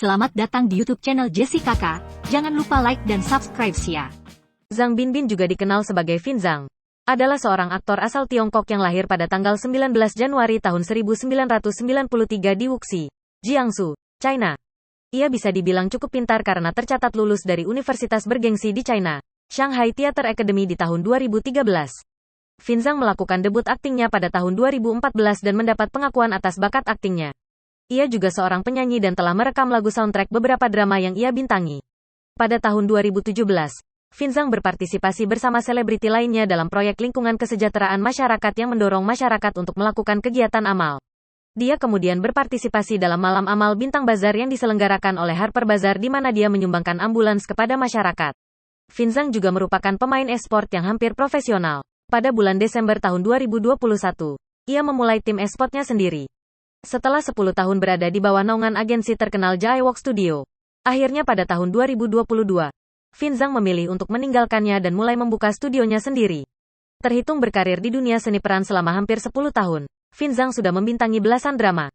Selamat datang di YouTube channel Jessie Kakak. Jangan lupa like dan subscribe ya. Zhang Binbin juga dikenal sebagai Fin Zhang. Adalah seorang aktor asal Tiongkok yang lahir pada tanggal 19 Januari tahun 1993 di Wuxi, Jiangsu, China. Ia bisa dibilang cukup pintar karena tercatat lulus dari universitas bergengsi di China, Shanghai Theatre Academy di tahun 2013. Fin Zhang melakukan debut aktingnya pada tahun 2014 dan mendapat pengakuan atas bakat aktingnya. Ia juga seorang penyanyi dan telah merekam lagu soundtrack beberapa drama yang ia bintangi. Pada tahun 2017, Fin Zhang berpartisipasi bersama selebriti lainnya dalam proyek lingkungan kesejahteraan masyarakat yang mendorong masyarakat untuk melakukan kegiatan amal. Dia kemudian berpartisipasi dalam Malam Amal Bintang Bazar yang diselenggarakan oleh Harper Bazaar di mana dia menyumbangkan ambulans kepada masyarakat. Fin Zhang juga merupakan pemain e-sport yang hampir profesional. Pada bulan Desember tahun 2021, ia memulai tim e-sportnya sendiri. Setelah 10 tahun berada di bawah naungan agensi terkenal Jaiwok Studio, akhirnya pada tahun 2022, Fin Zhang memilih untuk meninggalkannya dan mulai membuka studionya sendiri. Terhitung berkarir di dunia seni peran selama hampir 10 tahun, Fin Zhang sudah membintangi belasan drama.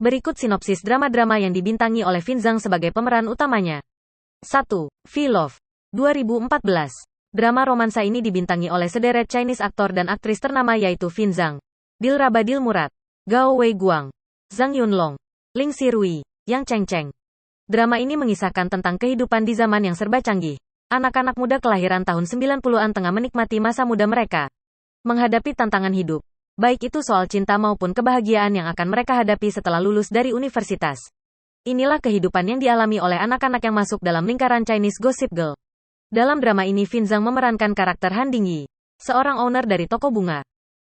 Berikut sinopsis drama-drama yang dibintangi oleh Fin Zhang sebagai pemeran utamanya. 1. V-Love 2014. Drama romansa ini dibintangi oleh sederet Chinese aktor dan aktris ternama yaitu Fin Zhang, Dilraba Dilmurat, Gao Wei Guang, Zhang Yunlong, Ling Xirui, Yang Cheng Cheng. Drama ini mengisahkan tentang kehidupan di zaman yang serba canggih. Anak-anak muda kelahiran tahun 90-an tengah menikmati masa muda mereka. Menghadapi tantangan hidup, baik itu soal cinta maupun kebahagiaan yang akan mereka hadapi setelah lulus dari universitas. Inilah kehidupan yang dialami oleh anak-anak yang masuk dalam lingkaran Chinese Gossip Girl. Dalam drama ini Fin Zhang memerankan karakter Han Dingyi, seorang owner dari toko bunga.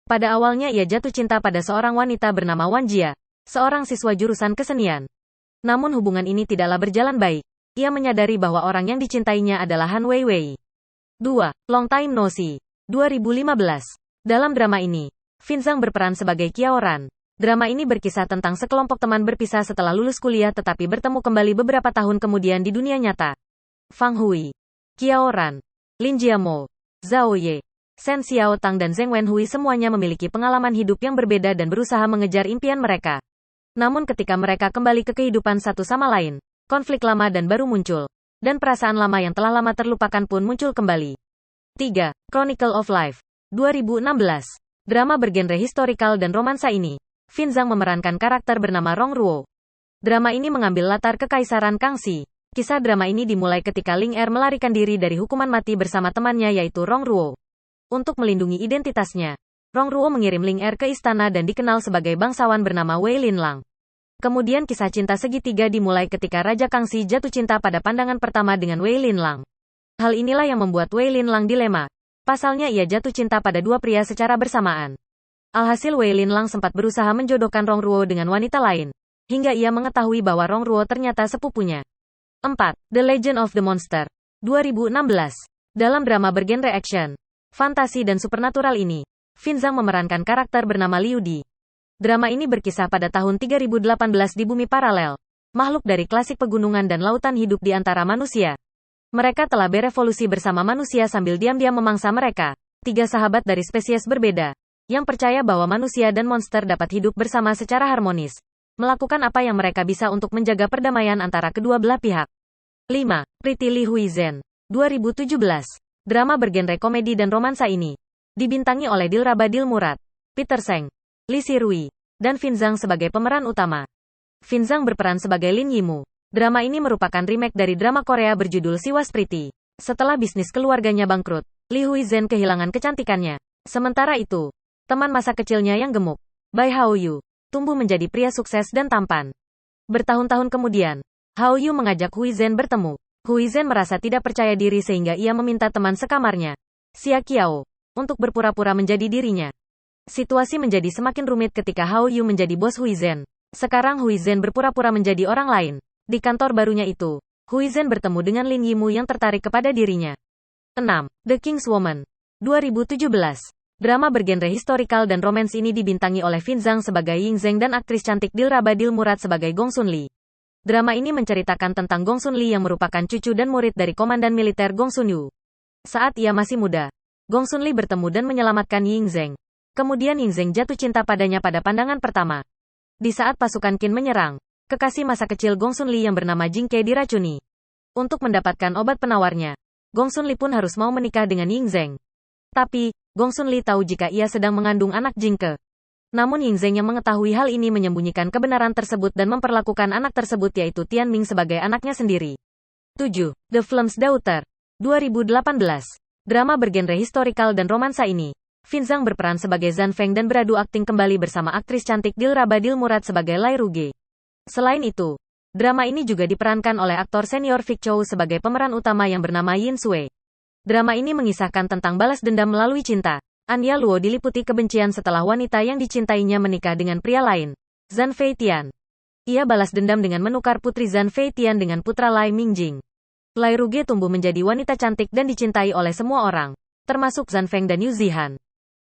Pada awalnya ia jatuh cinta pada seorang wanita bernama Wan Jia, seorang siswa jurusan kesenian. Namun hubungan ini tidaklah berjalan baik. Ia menyadari bahwa orang yang dicintainya adalah Han Weiwei. 2. Long Time No See 2015. Dalam drama ini, Fin Zhang berperan sebagai Qiaoran. Drama ini berkisah tentang sekelompok teman berpisah setelah lulus kuliah tetapi bertemu kembali beberapa tahun kemudian di dunia nyata. Fang Hui, Qiaoran, Lin Jiamo, Zhao Ye, Shen Xiaotang dan Zheng Wenhui semuanya memiliki pengalaman hidup yang berbeda dan berusaha mengejar impian mereka. Namun ketika mereka kembali ke kehidupan satu sama lain, konflik lama dan baru muncul, dan perasaan lama yang telah lama terlupakan pun muncul kembali. 3. Chronicle of Life 2016. Drama bergenre historikal dan romansa ini, Fin Zhang memerankan karakter bernama Rong Ruo. Drama ini mengambil latar Kekaisaran Kangxi. Kisah drama ini dimulai ketika Ling Er melarikan diri dari hukuman mati bersama temannya yaitu Rong Ruo. Untuk melindungi identitasnya, Rong Ruo mengirim Ling Er ke istana dan dikenal sebagai bangsawan bernama Wei Linlang. Kemudian kisah cinta segitiga dimulai ketika Raja Kangxi jatuh cinta pada pandangan pertama dengan Wei Linlang. Hal inilah yang membuat Wei Linlang dilema. Pasalnya ia jatuh cinta pada dua pria secara bersamaan. Alhasil Wei Linlang sempat berusaha menjodohkan Rong Ruo dengan wanita lain, hingga ia mengetahui bahwa Rong Ruo ternyata sepupunya. 4. The Legend of the Monster 2016. Dalam drama bergenre action, fantasi dan supernatural ini, Fin Zhang memerankan karakter bernama Liu Di. Drama ini berkisah pada tahun 3018 di bumi paralel. Makhluk dari klasik pegunungan dan lautan hidup di antara manusia. Mereka telah berevolusi bersama manusia sambil diam-diam memangsa mereka. 3 sahabat dari spesies berbeda, yang percaya bahwa manusia dan monster dapat hidup bersama secara harmonis. Melakukan apa yang mereka bisa untuk menjaga perdamaian antara kedua belah pihak. 5. Pretty Li Huizhen 2017. Drama bergenre komedi dan romansa ini dibintangi oleh Dilraba Dilmurat, Peter Seng, Lee Xirui, dan Fin Zhang sebagai pemeran utama. Fin Zhang berperan sebagai Lin Yimu. Drama ini merupakan remake dari drama Korea berjudul She Was Pretty. Setelah bisnis keluarganya bangkrut, Li Huizhen kehilangan kecantikannya. Sementara itu, teman masa kecilnya yang gemuk, Bai Haoyu, tumbuh menjadi pria sukses dan tampan. Bertahun-tahun kemudian, Haoyu mengajak Huizhen bertemu. Huizhen merasa tidak percaya diri sehingga ia meminta teman sekamarnya, Xia Qiao, untuk berpura-pura menjadi dirinya. Situasi menjadi semakin rumit ketika Haoyu menjadi bos Huizhen. Sekarang Huizhen berpura-pura menjadi orang lain. Di kantor barunya itu, Huizhen bertemu dengan Lin Yimu yang tertarik kepada dirinya. 6. The King's Woman 2017. Drama bergenre historikal dan romans ini dibintangi oleh Fin Zhang sebagai Ying Zheng dan aktris cantik Dilraba Dilmurat sebagai Gong Sun Li. Drama ini menceritakan tentang Gong Sun Li yang merupakan cucu dan murid dari komandan militer Gong Sun Yu. Saat ia masih muda, Gong Sun Li bertemu dan menyelamatkan Ying Zheng. Kemudian Ying Zheng jatuh cinta padanya pada pandangan pertama. Di saat pasukan Qin menyerang, kekasih masa kecil Gong Sun Li yang bernama Jing Ke diracuni. Untuk mendapatkan obat penawarnya, Gong Sun Li pun harus mau menikah dengan Ying Zheng. Tapi, Gong Sun Li tahu jika ia sedang mengandung anak Jing Ke. Namun Ying Zheng yang mengetahui hal ini menyembunyikan kebenaran tersebut dan memperlakukan anak tersebut yaitu Tian Ming sebagai anaknya sendiri. 7. The Film's Daughter 2018. Drama bergenre historikal dan romansa ini, Fin Zhang berperan sebagai Zhan Feng dan beradu akting kembali bersama aktris cantik Dilraba Dilmurad sebagai Lai Ruge. Selain itu, drama ini juga diperankan oleh aktor senior Vic Chow sebagai pemeran utama yang bernama Yin Sui. Drama ini mengisahkan tentang balas dendam melalui cinta. Anya Luo diliputi kebencian setelah wanita yang dicintainya menikah dengan pria lain, Zhan Fei Tian. Ia balas dendam dengan menukar putri Zhan Fei Tian dengan putra Lai Mingjing. Lai Ruge tumbuh menjadi wanita cantik dan dicintai oleh semua orang, termasuk Zhan Feng dan Yu Zihan.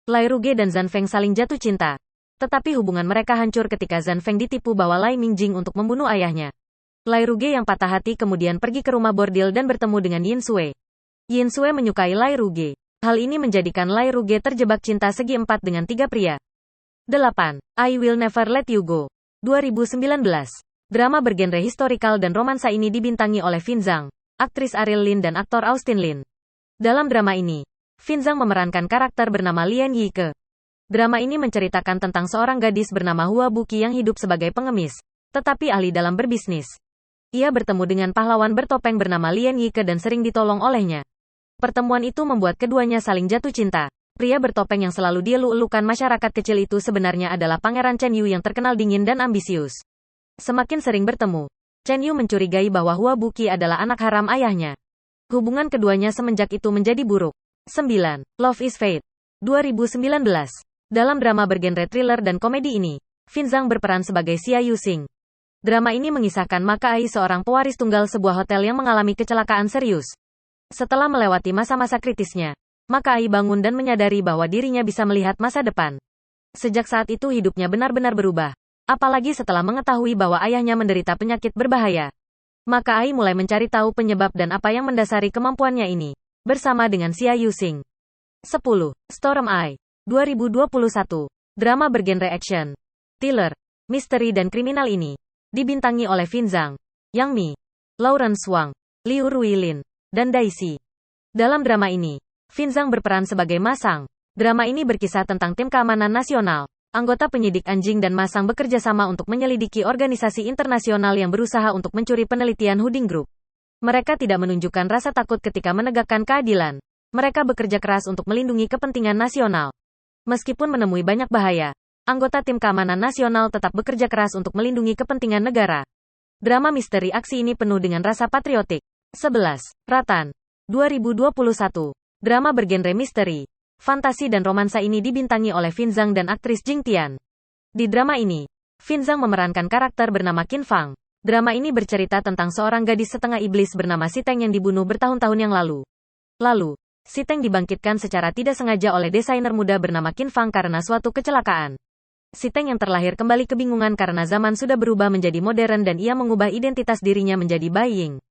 Lai Ruge dan Zhan Feng saling jatuh cinta. Tetapi hubungan mereka hancur ketika Zhan Feng ditipu bahwa Lai Mingjing untuk membunuh ayahnya. Lai Ruge yang patah hati kemudian pergi ke rumah bordil dan bertemu dengan Yin Sui. Yin Sui menyukai Lai Ruge. Hal ini menjadikan Lai Ruge terjebak cinta segi empat dengan 3 pria. 8. I Will Never Let You Go 2019. Drama bergenre historikal dan romansa ini dibintangi oleh Fin Zhang, aktris Ariel Lin dan aktor Austin Lin. Dalam drama ini, Fin Zhang memerankan karakter bernama Lian Yike. Drama ini menceritakan tentang seorang gadis bernama Hua Buqi yang hidup sebagai pengemis, tetapi ahli dalam berbisnis. Ia bertemu dengan pahlawan bertopeng bernama Lian Yike dan sering ditolong olehnya. Pertemuan itu membuat keduanya saling jatuh cinta. Pria bertopeng yang selalu dielu-elukan masyarakat kecil itu sebenarnya adalah Pangeran Chen Yu yang terkenal dingin dan ambisius. Semakin sering bertemu, Chen Yu mencurigai bahwa Hua Buqi adalah anak haram ayahnya. Hubungan keduanya semenjak itu menjadi buruk. 9. Love is Fate 2019. Dalam drama bergenre thriller dan komedi ini, Fin Zhang berperan sebagai Xia Yuxing. Drama ini mengisahkan Maka Ai, seorang pewaris tunggal sebuah hotel yang mengalami kecelakaan serius. Setelah melewati masa-masa kritisnya, Maka Ai bangun dan menyadari bahwa dirinya bisa melihat masa depan. Sejak saat itu hidupnya benar-benar berubah. Apalagi setelah mengetahui bahwa ayahnya menderita penyakit berbahaya. Maka Ai mulai mencari tahu penyebab dan apa yang mendasari kemampuannya ini, bersama dengan Xia Yuxing. 10. Storm Eye 2021. Drama bergenre action, thriller, misteri dan kriminal ini dibintangi oleh Fin Zhang, Yang Mi, Lawrence Wang, Liu Ruilin, dan Daisy. Dalam drama ini, Fin Zhang berperan sebagai Ma Sang. Drama ini berkisah tentang tim keamanan nasional. Anggota penyidik anjing dan Ma Sang bekerja sama untuk menyelidiki organisasi internasional yang berusaha untuk mencuri penelitian Hooding Group. Mereka tidak menunjukkan rasa takut ketika menegakkan keadilan. Mereka bekerja keras untuk melindungi kepentingan nasional. Meskipun menemui banyak bahaya, anggota tim keamanan nasional tetap bekerja keras untuk melindungi kepentingan negara. Drama misteri aksi ini penuh dengan rasa patriotik. 11. Ratan 2021. Drama bergenre misteri, fantasi dan romansa ini dibintangi oleh Fin Zhang dan aktris Jing Tian. Di drama ini, Fin Zhang memerankan karakter bernama Qin Fang. Drama ini bercerita tentang seorang gadis setengah iblis bernama Si Teng yang dibunuh bertahun-tahun yang lalu. Lalu, Si Teng dibangkitkan secara tidak sengaja oleh desainer muda bernama Qin Fang karena suatu kecelakaan. Si Teng yang terlahir kembali kebingungan karena zaman sudah berubah menjadi modern dan ia mengubah identitas dirinya menjadi Bai Ying.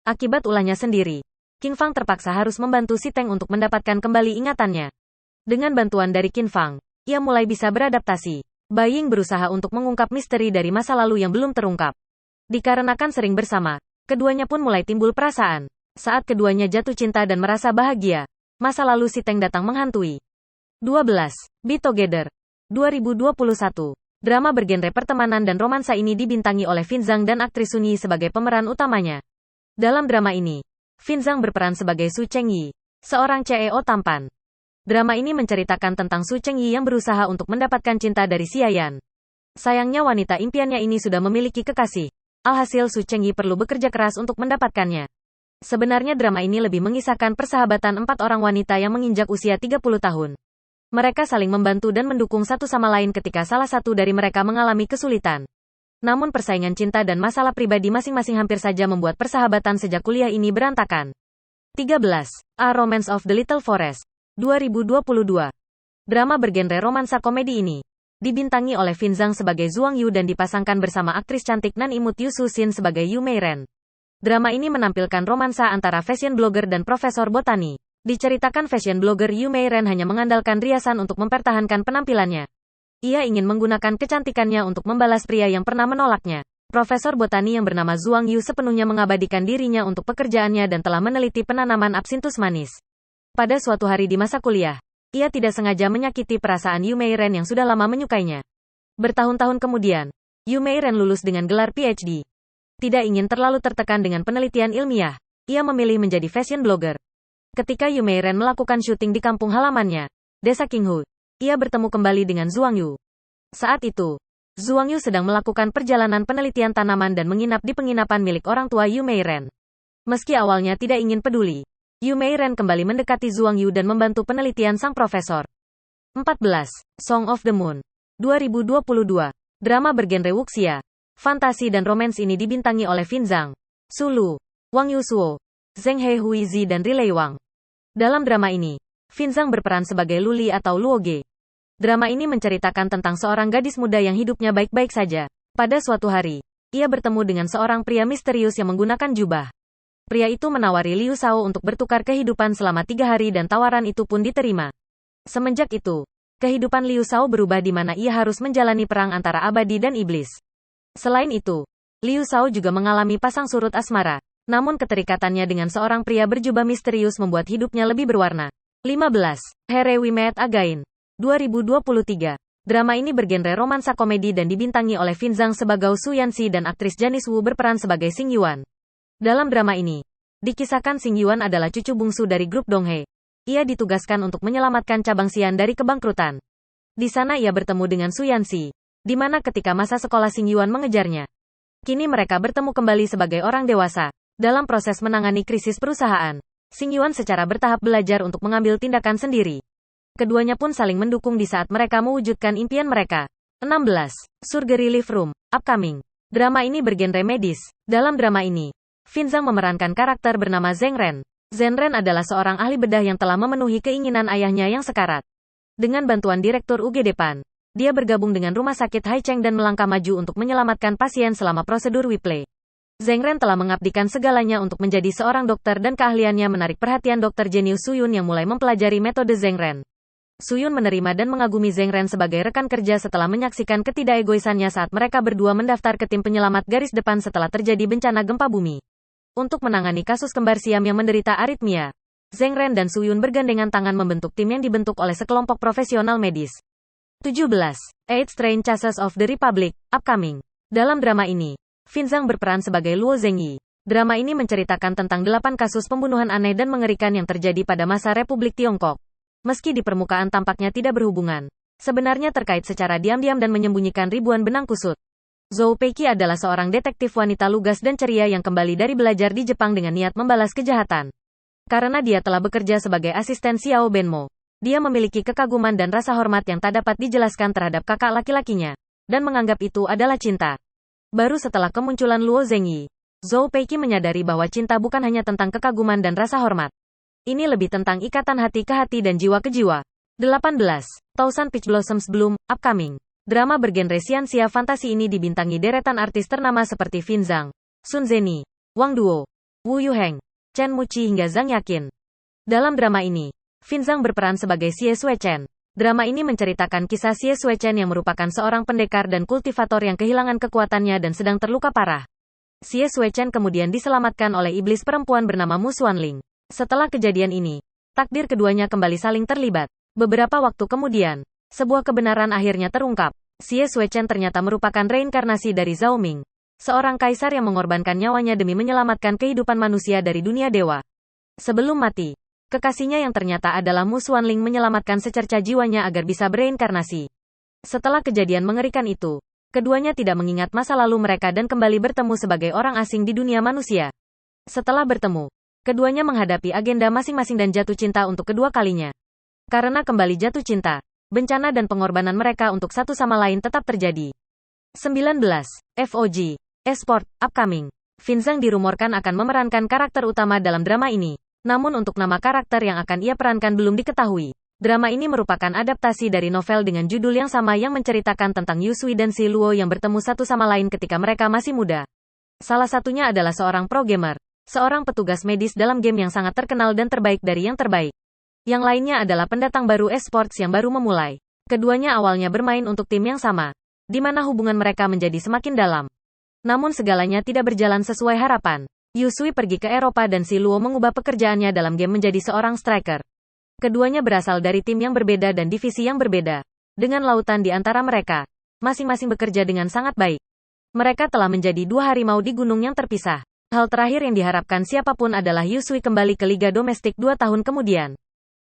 Akibat ulahnya sendiri, Qin Fang terpaksa harus membantu Si Teng untuk mendapatkan kembali ingatannya. Dengan bantuan dari Qin Fang, ia mulai bisa beradaptasi. Bai Ying berusaha untuk mengungkap misteri dari masa lalu yang belum terungkap. Dikarenakan sering bersama, keduanya pun mulai timbul perasaan. Saat keduanya jatuh cinta dan merasa bahagia, masa lalu Si Teng datang menghantui. 12. Be Together 2021. Drama bergenre pertemanan dan romansa ini dibintangi oleh Fin Zhang dan aktris Sun Yi sebagai pemeran utamanya. Dalam drama ini, Fin Zhang berperan sebagai Su Chengyi, seorang CEO tampan. Drama ini menceritakan tentang Su Chengyi yang berusaha untuk mendapatkan cinta dari Xia Yan. Sayangnya wanita impiannya ini sudah memiliki kekasih. Alhasil Su Chengyi perlu bekerja keras untuk mendapatkannya. Sebenarnya drama ini lebih mengisahkan persahabatan 4 orang wanita yang menginjak usia 30 tahun. Mereka saling membantu dan mendukung satu sama lain ketika salah satu dari mereka mengalami kesulitan. Namun persaingan cinta dan masalah pribadi masing-masing hampir saja membuat persahabatan sejak kuliah ini berantakan. 13. A Romance of the Little Forest 2022. Drama bergenre romansa komedi ini dibintangi oleh Fin Zhang sebagai Zhuang Yu dan dipasangkan bersama aktris cantik Nan Imut Yu Su Xin sebagai Yu Meiren. Drama ini menampilkan romansa antara fashion blogger dan profesor botani. Diceritakan fashion blogger Yu Meiren hanya mengandalkan riasan untuk mempertahankan penampilannya. Ia ingin menggunakan kecantikannya untuk membalas pria yang pernah menolaknya. Profesor botani yang bernama Zhuang Yu sepenuhnya mengabadikan dirinya untuk pekerjaannya dan telah meneliti penanaman absintus manis. Pada suatu hari di masa kuliah, ia tidak sengaja menyakiti perasaan Yu Meiren yang sudah lama menyukainya. Bertahun-tahun kemudian, Yu Meiren lulus dengan gelar PhD. Tidak ingin terlalu tertekan dengan penelitian ilmiah, ia memilih menjadi fashion blogger. Ketika Yu Meiren melakukan syuting di kampung halamannya, Desa Qinghu, ia bertemu kembali dengan Zhuang Yu. Saat itu, Zhuang Yu sedang melakukan perjalanan penelitian tanaman dan menginap di penginapan milik orang tua Yu Meiren. Meski awalnya tidak ingin peduli, Yu Meiren kembali mendekati Zhuang Yu dan membantu penelitian sang profesor. 14. Song of the Moon 2022. Drama bergenre wuxia, fantasi dan romans ini dibintangi oleh Fin Zhang, Su Lu, Wang Yusuo, Zheng He Huizi dan Riley Wang. Dalam drama ini, Fin Zhang berperan sebagai Luli atau Luoge. Drama ini menceritakan tentang seorang gadis muda yang hidupnya baik-baik saja. Pada suatu hari, ia bertemu dengan seorang pria misterius yang menggunakan jubah. Pria itu menawari Liu Shao untuk bertukar kehidupan selama 3 hari dan tawaran itu pun diterima. Semenjak itu, kehidupan Liu Shao berubah di mana ia harus menjalani perang antara abadi dan iblis. Selain itu, Liu Shao juga mengalami pasang surut asmara, namun keterikatannya dengan seorang pria berjubah misterius membuat hidupnya lebih berwarna. 15. Here We Met Again 2023. Drama ini bergenre romansa komedi dan dibintangi oleh Fin Zhang sebagai Su Yanxi dan aktris Janice Wu berperan sebagai Xing Yuan. Dalam drama ini, dikisahkan Xing Yuan adalah cucu bungsu dari grup Donghae. Ia ditugaskan untuk menyelamatkan cabang Xian dari kebangkrutan. Di sana ia bertemu dengan Su Yanxi, di mana ketika masa sekolah Xing Yuan mengejarnya. Kini mereka bertemu kembali sebagai orang dewasa. Dalam proses menangani krisis perusahaan, Xing Yuan secara bertahap belajar untuk mengambil tindakan sendiri. Keduanya pun saling mendukung di saat mereka mewujudkan impian mereka. 16. Surga Relief Room Upcoming. Drama ini bergenre medis. Dalam drama ini, Fin Zhang memerankan karakter bernama Zheng Ren. Zheng Ren adalah seorang ahli bedah yang telah memenuhi keinginan ayahnya yang sekarat. Dengan bantuan Direktur UGD PAN, dia bergabung dengan Rumah Sakit Haicheng dan melangkah maju untuk menyelamatkan pasien selama prosedur Whipple. Zheng Ren telah mengabdikan segalanya untuk menjadi seorang dokter dan keahliannya menarik perhatian Dr. Jenius Suyun yang mulai mempelajari metode Zheng Ren. Suyun menerima dan mengagumi Zheng Ren sebagai rekan kerja setelah menyaksikan ketidakegoisannya saat mereka berdua mendaftar ke tim penyelamat garis depan setelah terjadi bencana gempa bumi. Untuk menangani kasus kembar siam yang menderita aritmia, Zheng Ren dan Suyun bergandengan tangan membentuk tim yang dibentuk oleh sekelompok profesional medis. 17. Eight Strange Cases of the Republic Upcoming. Dalam drama ini, Fin Zhang berperan sebagai Luo Zhengyi. Drama ini menceritakan tentang 8 kasus pembunuhan aneh dan mengerikan yang terjadi pada masa Republik Tiongkok. Meski di permukaan tampaknya tidak berhubungan, sebenarnya terkait secara diam-diam dan menyembunyikan ribuan benang kusut. Zhou Peiki adalah seorang detektif wanita lugas dan ceria yang kembali dari belajar di Jepang dengan niat membalas kejahatan. Karena dia telah bekerja sebagai asisten Xiao Benmo, dia memiliki kekaguman dan rasa hormat yang tak dapat dijelaskan terhadap kakak laki-lakinya, dan menganggap itu adalah cinta. Baru setelah kemunculan Luo Zhengyi, Zhou Peiki menyadari bahwa cinta bukan hanya tentang kekaguman dan rasa hormat. Ini lebih tentang ikatan hati ke hati dan jiwa ke jiwa. 18. Thousand Peach Blossoms Bloom Upcoming. Drama bergenre sia-sia fantasi ini dibintangi deretan artis ternama seperti Fin Zhang, Sun Zeni, Wang Duo, Wu Yuheng, Chen Muqi hingga Zhang Yakin. Dalam drama ini, Fin Zhang berperan sebagai Xie Suechen. Drama ini menceritakan kisah Xie Suechen yang merupakan seorang pendekar dan kultivator yang kehilangan kekuatannya dan sedang terluka parah. Xie Suechen kemudian diselamatkan oleh iblis perempuan bernama Mu Xuanling. Setelah kejadian ini, takdir keduanya kembali saling terlibat. Beberapa waktu kemudian, sebuah kebenaran akhirnya terungkap. Xie Suechen ternyata merupakan reinkarnasi dari Zhao Ming, seorang kaisar yang mengorbankan nyawanya demi menyelamatkan kehidupan manusia dari dunia dewa. Sebelum mati, kekasihnya yang ternyata adalah Mu Xuanling menyelamatkan secerca jiwanya agar bisa bereinkarnasi. Setelah kejadian mengerikan itu, keduanya tidak mengingat masa lalu mereka dan kembali bertemu sebagai orang asing di dunia manusia. Setelah bertemu, keduanya menghadapi agenda masing-masing dan jatuh cinta untuk kedua kalinya. Karena kembali jatuh cinta, bencana dan pengorbanan mereka untuk satu sama lain tetap terjadi. 19. FOG Esport Upcoming. Fin Zhang dirumorkan akan memerankan karakter utama dalam drama ini. Namun untuk nama karakter yang akan ia perankan belum diketahui. Drama ini merupakan adaptasi dari novel dengan judul yang sama yang menceritakan tentang Yu Sui dan Si Luo yang bertemu satu sama lain ketika mereka masih muda. Salah satunya adalah seorang pro gamer. Seorang petugas medis dalam game yang sangat terkenal dan terbaik dari yang terbaik. Yang lainnya adalah pendatang baru esports yang baru memulai. Keduanya awalnya bermain untuk tim yang sama, di mana hubungan mereka menjadi semakin dalam. Namun segalanya tidak berjalan sesuai harapan. Yusui pergi ke Eropa dan Si Luo mengubah pekerjaannya dalam game menjadi seorang striker. Keduanya berasal dari tim yang berbeda dan divisi yang berbeda. Dengan lautan di antara mereka, masing-masing bekerja dengan sangat baik. Mereka telah menjadi dua harimau di gunung yang terpisah. Hal terakhir yang diharapkan siapapun adalah Yusui kembali ke Liga Domestik 2 tahun kemudian.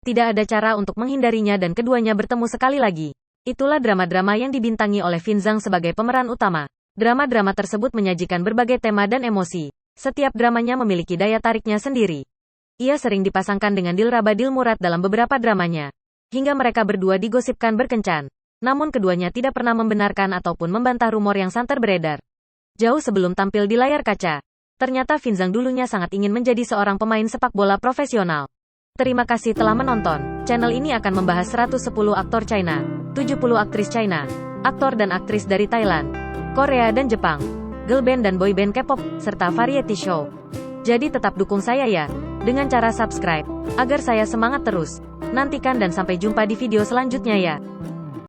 Tidak ada cara untuk menghindarinya dan keduanya bertemu sekali lagi. Itulah drama-drama yang dibintangi oleh Fin Zhang sebagai pemeran utama. Drama-drama tersebut menyajikan berbagai tema dan emosi. Setiap dramanya memiliki daya tariknya sendiri. Ia sering dipasangkan dengan Dilraba Dilmurat dalam beberapa dramanya. Hingga mereka berdua digosipkan berkencan. Namun keduanya tidak pernah membenarkan ataupun membantah rumor yang santer beredar. Jauh sebelum tampil di layar kaca, ternyata Fin Zhang dulunya sangat ingin menjadi seorang pemain sepak bola profesional. Terima kasih telah menonton. Channel ini akan membahas 110 aktor China, 70 aktris China, aktor dan aktris dari Thailand, Korea dan Jepang, girl band dan boy band K-pop, serta variety show. Jadi tetap dukung saya ya, dengan cara subscribe, agar saya semangat terus. Nantikan dan sampai jumpa di video selanjutnya ya.